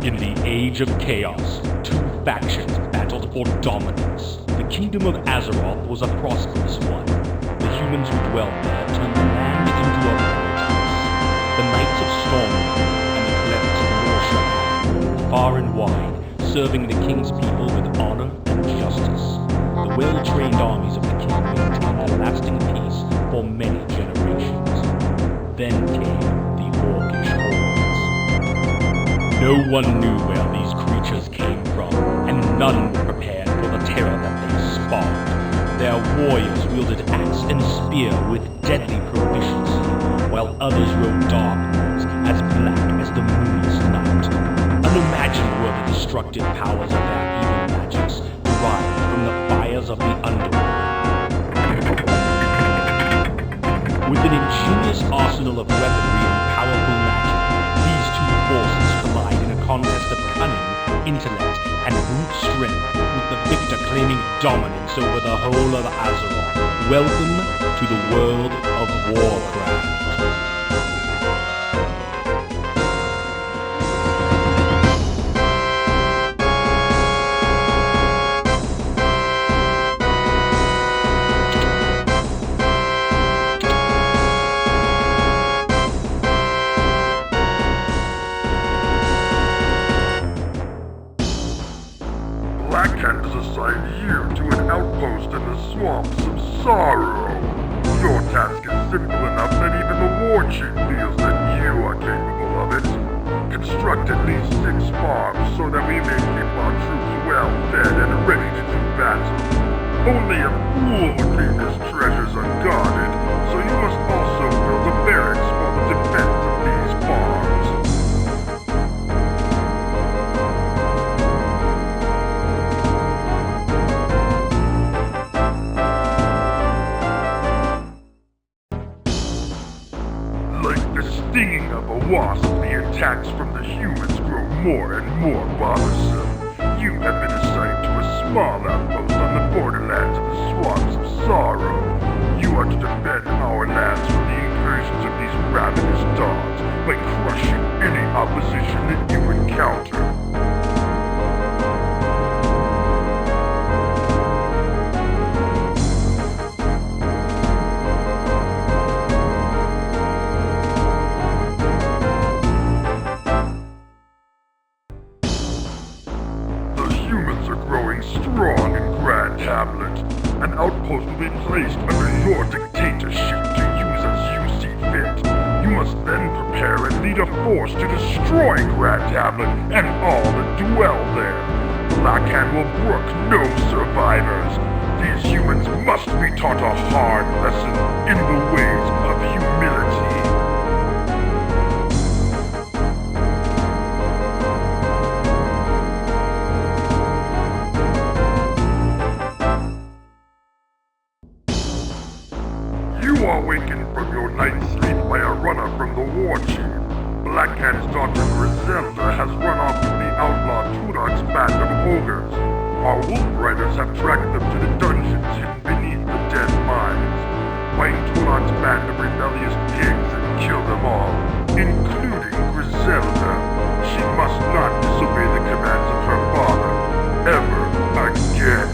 In the Age of Chaos, two factions battled for dominance. The kingdom of Azeroth was a prosperous one. The humans who dwelt there turned the land into a paradise. The Knights of Stormwind and the clerics of Norsha roamed far and wide, serving the king's people with honor and justice. The well-trained armies of the king maintained a lasting peace for many generations. Then came the Orcish hordes. No one knew where these creatures came from, and none were prepared for the terror that they spawned. Their warriors wielded axe and spear with deadly proficiency, while others rode dark ones as black as the moonless night. Unimagined were the destructive powers of their evil magics, derived from the fires of the underworld. With an ingenious arsenal of weaponry and powerful magic, these two forces collide in a contest of cunning, intellect, and brute strength, with the victor claiming dominance over the whole of Azeroth. Welcome to the world of Warcraft. Blackhand has assigned you to an outpost in the swamps of sorrow. Your task is simple enough that even the war chief feels that you are capable of it. Construct at least 6 farms so that we may keep our troops well fed and ready to do battle. Only a fool would leave his treasures unguarded, so you must also build a barracks for the defense of these farms. Like the stinging of a wasp, the attacks from the humans grow more and more bothersome. You have been assigned to a small outpost on the borderlands of the swamps of sorrow. You are to defend our lands from the incursions of these ravenous dogs by crushing any opposition that you encounter. Humans are growing strong in Grand Hamlet. An outpost will be placed under your dictatorship to use as you see fit. You must then prepare and lead a force to destroy Grand Hamlet and all that dwell there. Blackhand will brook no survivors. These humans must be taught a hard lesson in the ways of humility. You are wakened from your night's sleep by a runner from the war chief. Blackhand's daughter Griselda has run off with the outlaw Tudok's band of ogres. Our wolf riders have tracked them to the dungeons hidden beneath the dead mines. Find Tudok's band of rebellious pigs and kill them all, including Griselda. She must not disobey the commands of her father, ever again.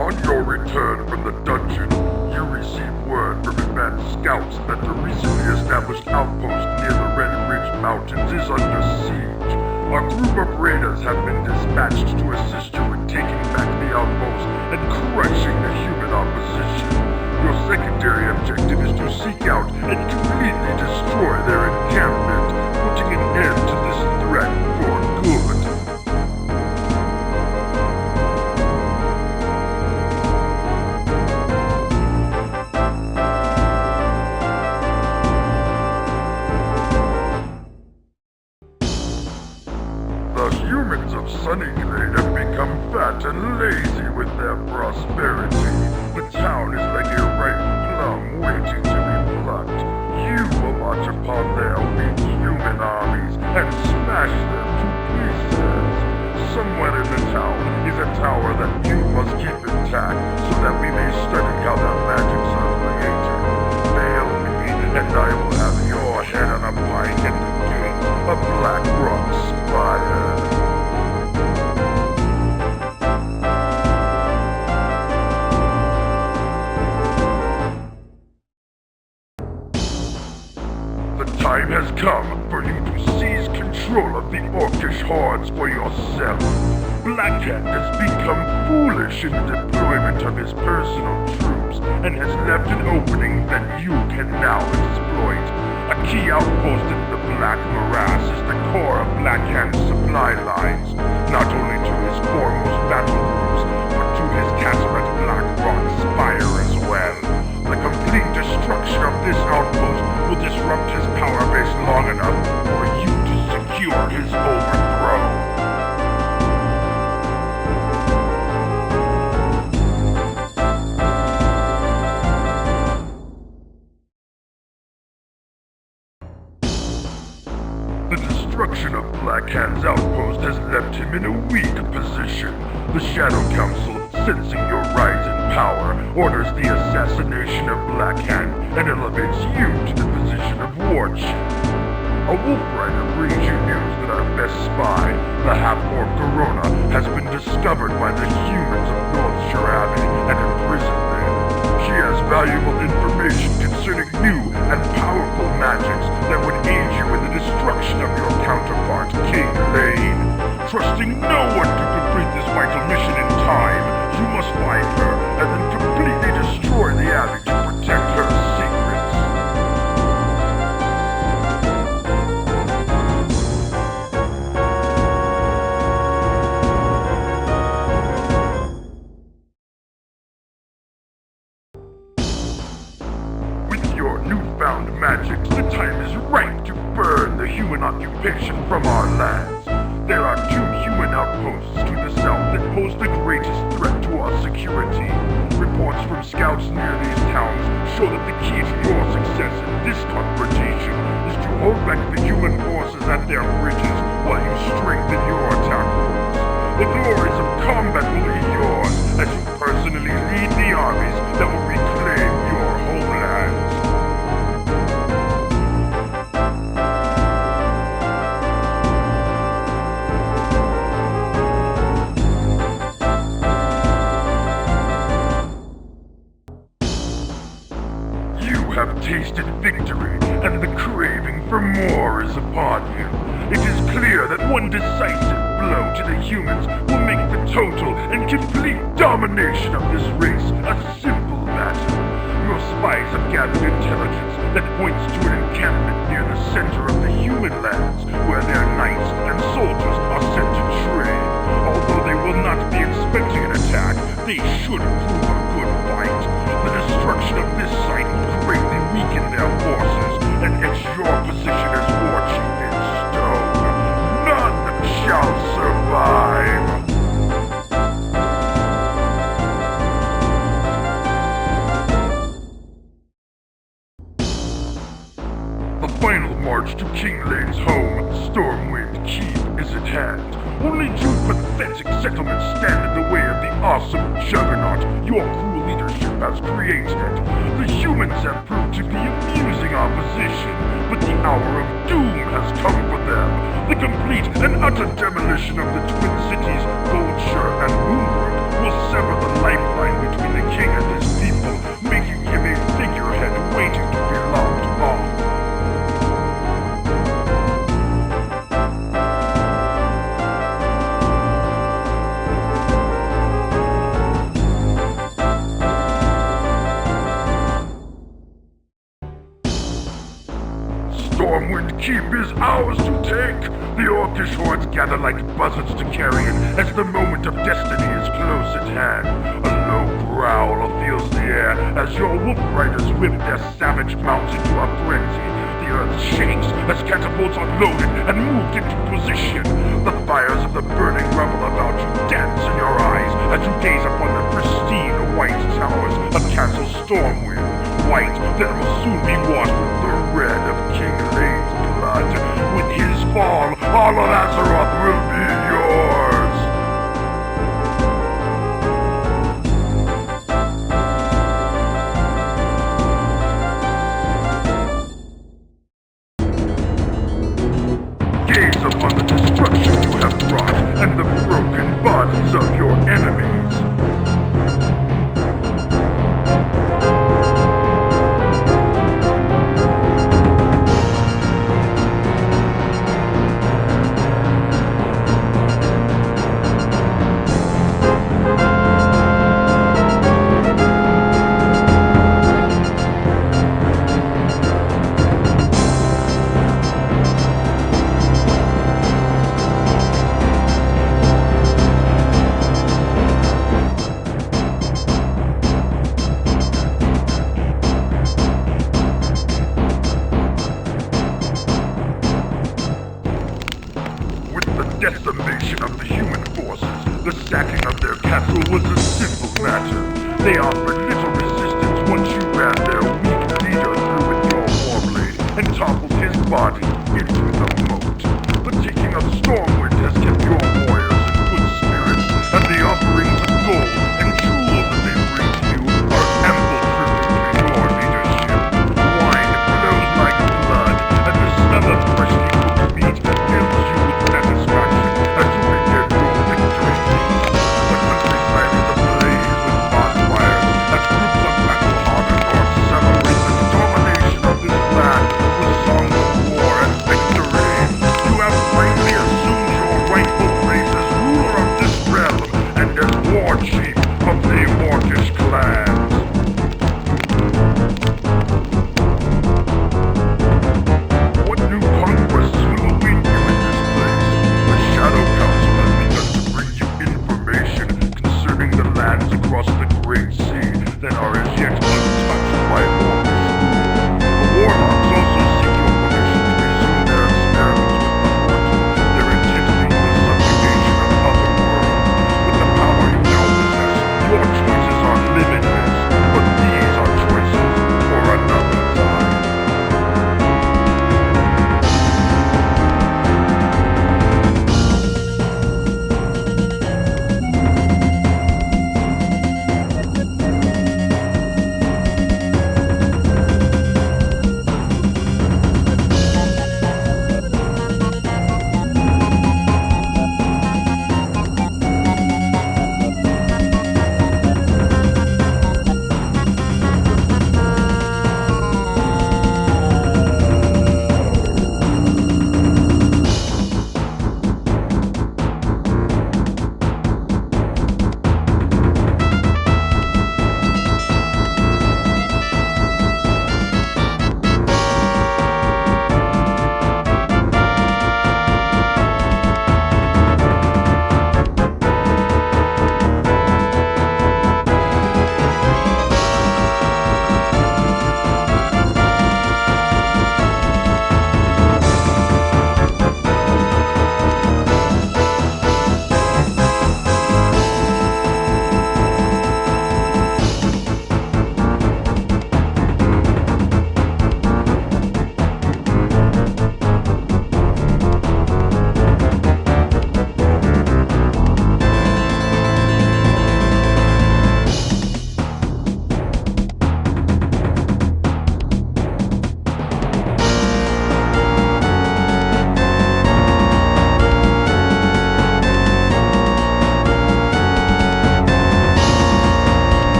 On your return from the dungeon, you receive word from advanced scouts that the recently established outpost near the Red Ridge Mountains is under siege. A group of raiders have been dispatched to assist you in taking back the outpost and crushing the human opposition. Your secondary objective is to seek out and completely destroy their encampment, putting an end to this threat for good. The humans of Sunnyglade have become fat and lazy with their prosperity. The town is like a ripe plum waiting to be plucked. You will march upon their weak human armies and smash them to pieces. power that you must keep intact, so that we may study how their magics are created. Fail me, and I will have your head on a pike at the gates of Black Rock Spire. The time has come for you to seize control of the orcish hordes for yourself. Blackhand has become foolish in the deployment of his personal troops and has left an opening that you can now exploit. A key outpost in the Black Morass is the core of Blackhand's supply lines, not only to his foremost battle groups, but to his castle at Black Rock Spire as well. The complete destruction of this outpost will disrupt his power base long enough for you to secure his overthrow. The destruction of Blackhand's outpost has left him in a weak position. The Shadow Council, sensing your rise in power, orders the assassination of Blackhand and elevates you to the position of war chief. A wolf rider brings you news that our best spy, the half-orc Corona, has been discovered by the humans of Northshire Abbey and imprisoned there. She has valuable information concerning new and powerful magics that would aid you in the destruction of your counterpart, King Lane. Trusting no one to complete this vital mission in time, you must find her and then completely destroy the Abbey to protect her secrets. With your newfound magics, the time is right to burn the human occupation from our lands. There are 2 human outposts to the south that pose the greatest threat to our security. Reports from scouts near these towns show that the key to your success in this confrontation is to hold back the human forces at their bridges while you strengthen your attack force. The glories of combat will be yours as you personally lead the armies that will reclaim your homelands. You have tasted victory, and the craving for more is upon you. It is clear that one decisive blow to the humans will make the total and complete domination of this race a simple matter. Your spies have gathered intelligence that points to an encampment near the center of the human lands, where their knights and soldiers are sent to trade. Although they will not be expecting an attack, they should prove a good fight. The destruction of this site will greatly weaken their forces and etch your position as war chief in stone. None shall survive. The final march to King Lane's home, Stormwind Keep, is at hand. Only 2 pathetic settlements stand in the way of the awesome juggernaut your cruel leadership has created. The humans have proved to be amusing opposition, but the hour of doom has come for them. The complete and utter demolition of the twin cities, Goldshire and Moonbrook, will sever the lifeline between the king and his people, making him a figurehead waiting to be lopped off. Stormwind Keep is ours to take. The orcish hordes gather like buzzards to carrion as the moment of destiny is close at hand. A low growl fills the air as your wolf riders whip their savage mounts into a frenzy. The earth shakes as catapults are loaded and moved into position. The fires of the burning rubble about you dance in your eyes as you gaze upon the pristine white towers of Castle Stormwind. White that will soon be washed with the red of King Lane's blood. With his fall, all of Azeroth will be yours! enemies. With the decimation of the human forces, the sacking of their castle was a simple matter. They offered little resistance once you ran their weak leader through with your warblade and toppled his body into the moat. The taking of Stormwind has kept your warriors in good spirits, and the offerings of gold and jewels that they bring to you are ample tribute to your leadership. Wine flows like blood, and the smell of freshly cooked meat fills you with satisfaction as you begin your victory feast. The countryside is ablaze with bonfires as groups of battle-hardened orcs celebrate the domination of this land with songs of war and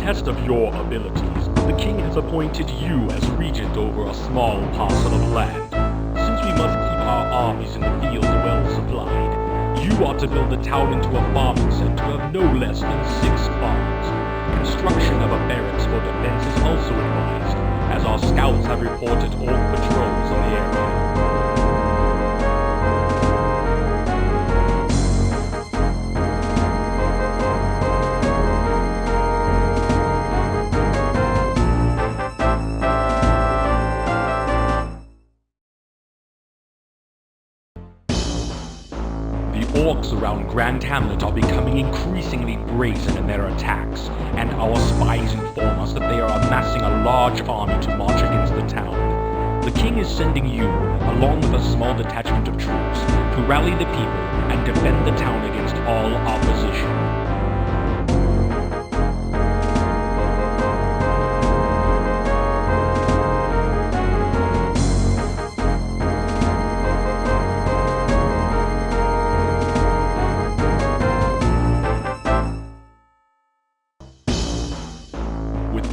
test of your abilities, the king has appointed you as regent over a small parcel of land. Since we must keep our armies in the field well supplied, you ought to build the town into a farming center of no less than 6 farms. Construction of a barracks for defense is also advised, as our scouts have reported orc patrols in the area. The orcs around Grand Hamlet are becoming increasingly brazen in their attacks, and our spies inform us that they are amassing a large army to march against the town. The king is sending you, along with a small detachment of troops, to rally the people and defend the town against all opposition.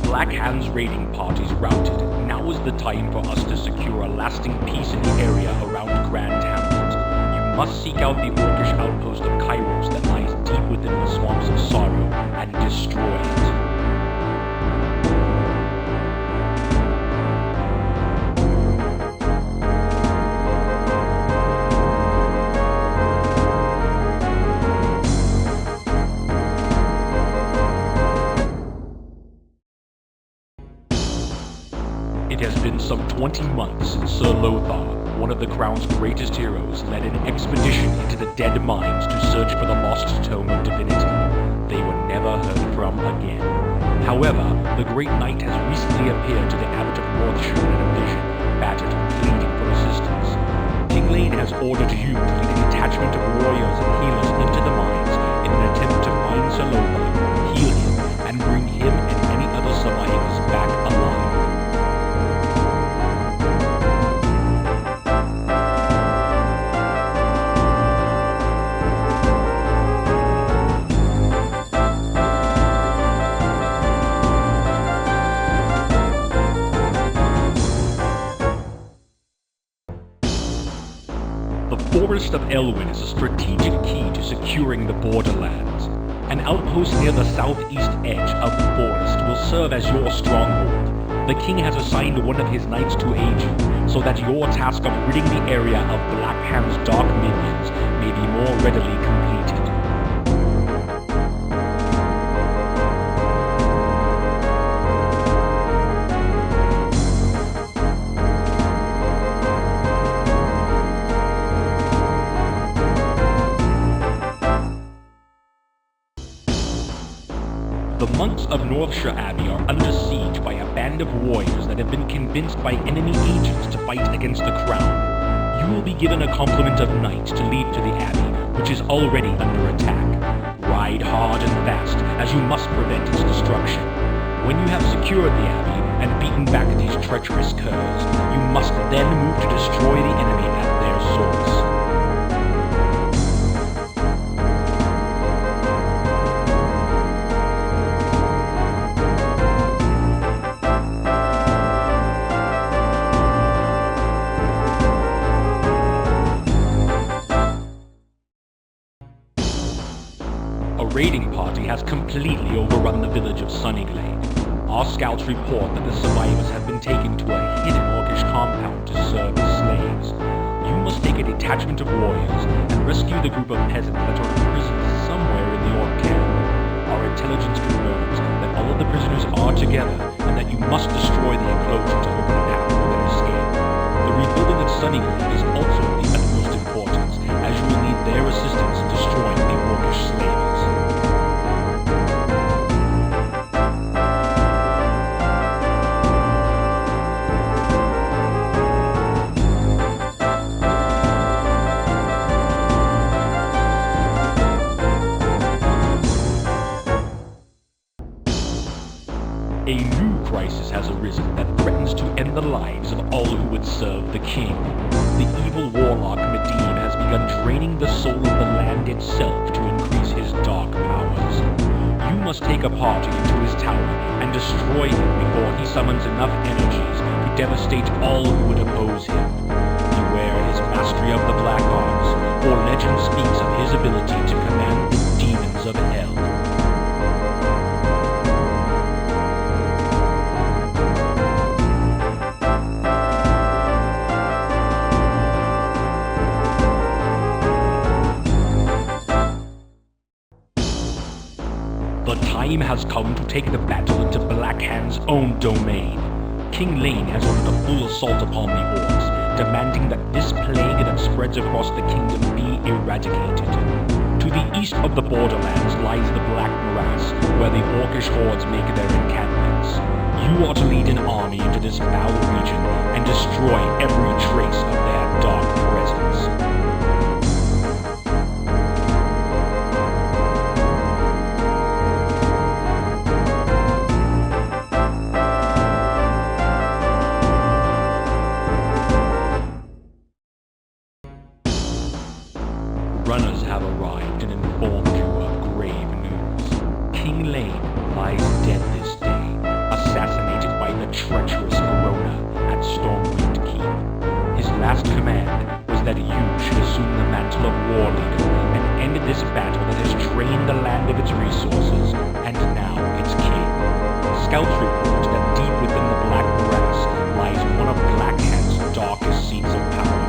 Black Hand's raiding parties routed, now is the time for us to secure a lasting peace in the area around Grand Hamlet. You must seek out the orcish outpost of Kairos that lies deep within the swamps of sorrow and destroy it. It has been some 20 months since Sir Lothar, one of the Crown's greatest heroes, led an expedition into the Dead Mines to search for the lost Tome of Divinity. They were never heard from again. However, the Great Knight has recently appeared to the Abbot of Northshire in a vision, battered and pleading for assistance. King Lane has ordered you to lead a detachment of warriors and healers into the mines in an attempt to find Sir Lothar, heal him, and bring him and any other survivors back alive. The Forest of Elwyn is a strategic key to securing the borderlands. An outpost near the southeast edge of the forest will serve as your stronghold. The king has assigned one of his knights to aid you, so that your task of ridding the area of Black Ham's dark minions may be more readily completed. The monks of Northshire Abbey are under siege by a band of warriors that have been convinced by enemy agents to fight against the crown. You will be given a complement of knights to lead to the abbey, which is already under attack. Ride hard and fast, as you must prevent its destruction. When you have secured the abbey and beaten back these treacherous curs, you must then move to destroy the enemy at their source. A raiding party has completely overrun the village of Sunnyglade. Our scouts report that the survivors have been taken to a hidden orcish compound to serve as slaves. You must take a detachment of warriors and rescue the group of peasants that are imprisoned somewhere in the orc camp. Our intelligence confirms that all of the prisoners are together and that you must destroy the enclosure to open a path for their escape. The rebuilding of Sunnyglade is also of the utmost importance, as you will need their assistance in destroying the orcish slavers. A new crisis has arisen that threatens to end the lives of all who would serve the king. The evil warlock Medivh has begun draining the soul of the land itself to increase his dark powers. You must take a party into his tower and destroy him before he summons enough energies to devastate all who would oppose him. Beware his mastery of the black arts, for legend speaks of his ability to command the demons of hell. The time has come to take the battle into Black Hand's own domain. King Lane has ordered a full assault upon the orcs, demanding that this plague that spreads across the kingdom be eradicated. To the east of the borderlands lies the Black Morass, where the orcish hordes make their encampments. You are to lead an army into this foul region and destroy every trace of their dark presence. Runners have arrived and informed you of grave news. King Lane lies dead this day, assassinated by the treacherous Corona at Stormwind Keep. His last command was that you should assume the mantle of war leader and end this battle that has drained the land of its resources and now its king. Scouts report that deep within the Black Morass lies one of Black Hand's darkest seats of power,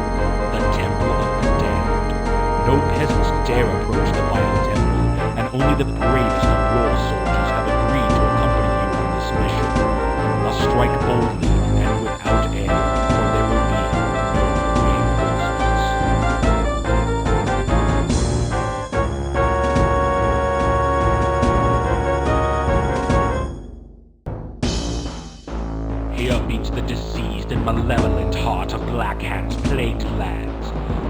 the Temple of the Damned. No peasants dare approach the vile temple, and only the bravest of your soldiers have agreed to accompany you on this mission. You must strike boldly and without air, for there will be no reinforcements. Here beats the diseased and malevolent heart of Black Hand's plagued lands.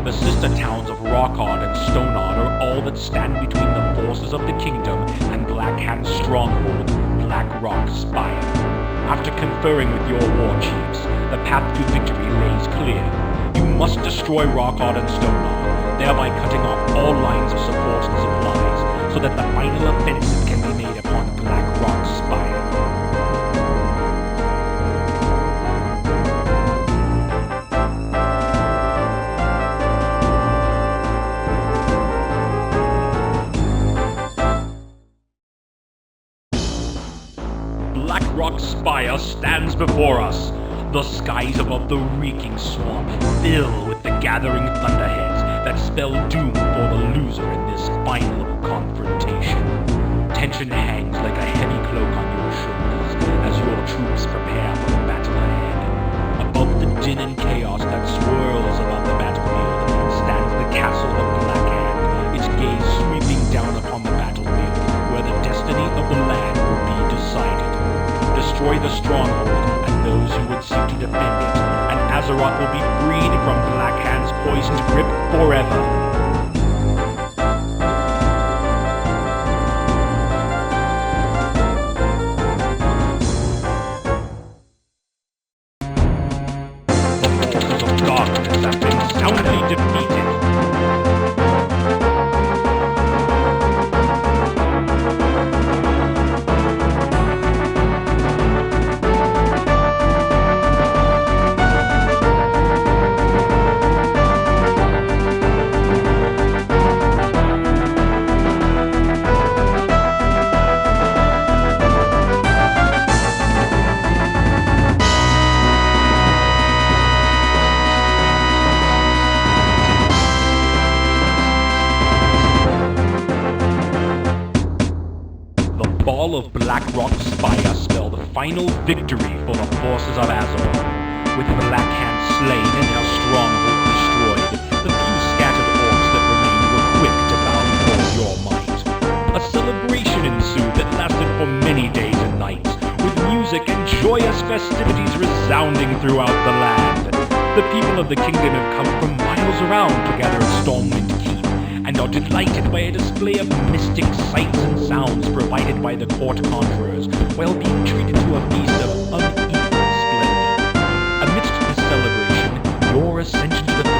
The sister towns of Rockard and Stoneard are all that stand between the forces of the kingdom and Black Hand's stronghold, Black Rock Spire. After conferring with your war chiefs, the path to victory lays clear. You must destroy Rockard and Stoneard, thereby cutting off all lines of support and supplies, so that the final offensive can be made upon Black Rock Spire. Black Rock Spire stands before us. The skies above the reeking swamp fill with the gathering thunderheads that spell doom for the loser in this final confrontation. Tension hangs like a heavy cloak on your shoulders as your troops prepare for the battle ahead. Above the din and chaos that swirls above the battlefield stands the castle of Black Hand, its gaze sweeping down upon the battlefield where the destiny of the land will be decided. Destroy the stronghold and those who would seek to defend it, and Azeroth will be freed from Black Hand's poisoned grip forever. The forces of darkness have been soundly defeated. The fall of Black Rock Spire spelled the final victory for the forces of Azeroth. With Black Hand slain and their stronghold destroyed, the few scattered orcs that remained were quick to bow before your might. A celebration ensued that lasted for many days and nights, with music and joyous festivities resounding throughout the land. The people of the kingdom have come from miles around to gather at Stormwind Keep, and are delighted by a display of mystic sights and sounds provided by the court conjurers, while being treated to a feast of unequaled splendor. Amidst this celebration, your ascension to the